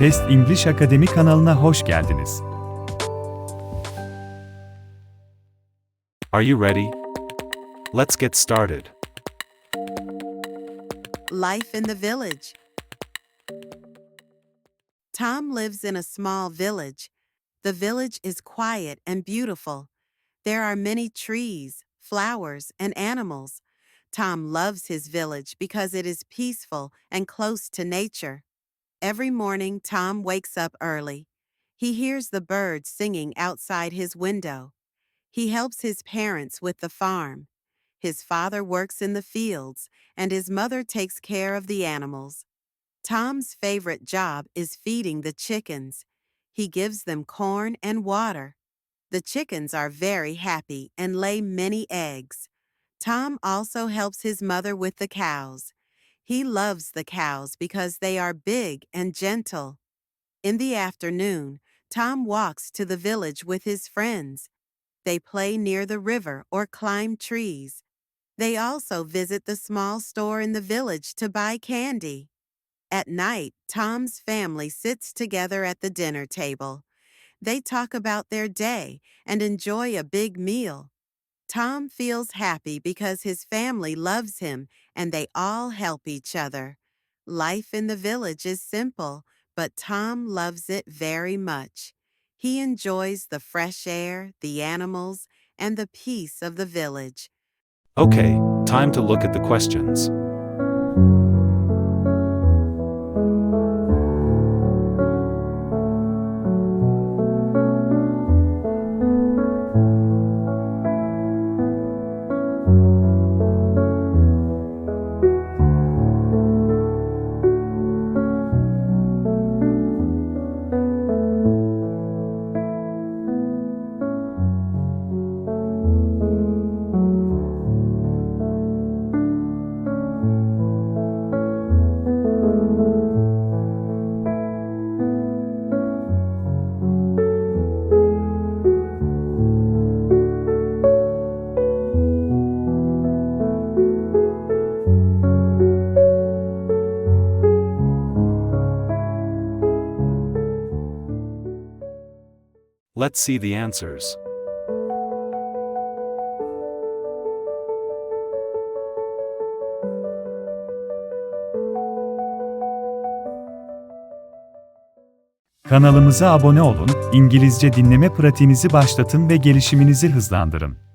Best English Akademi kanalına hoş geldiniz. Are you ready? Let's get started. Life in the village. Tom lives in a small village. The village is quiet and beautiful. There are many trees, flowers, and animals. Tom loves his village because it is peaceful and close to nature. Every morning, Tom wakes up early. He hears the birds singing outside his window. He helps his parents with the farm. His father works in the fields, and his mother takes care of the animals. Tom's favorite job is feeding the chickens. He gives them corn and water. The chickens are very happy and lay many eggs. Tom also helps his mother with the cows. He loves the cows because they are big and gentle. In the afternoon, Tom walks to the village with his friends. They play near the river or climb trees. They also visit the small store in the village to buy candy. At night, Tom's family sits together at the dinner table. They talk about their day and enjoy a big meal. Tom feels happy because his family loves him and they all help each other. Life in the village is simple, but Tom loves it very much. He enjoys the fresh air, the animals, and the peace of the village. Okay, time to look at the questions. Let's see the answers. Kanalımıza abone olun, İngilizce dinleme pratiğinizi başlatın ve gelişiminizi hızlandırın.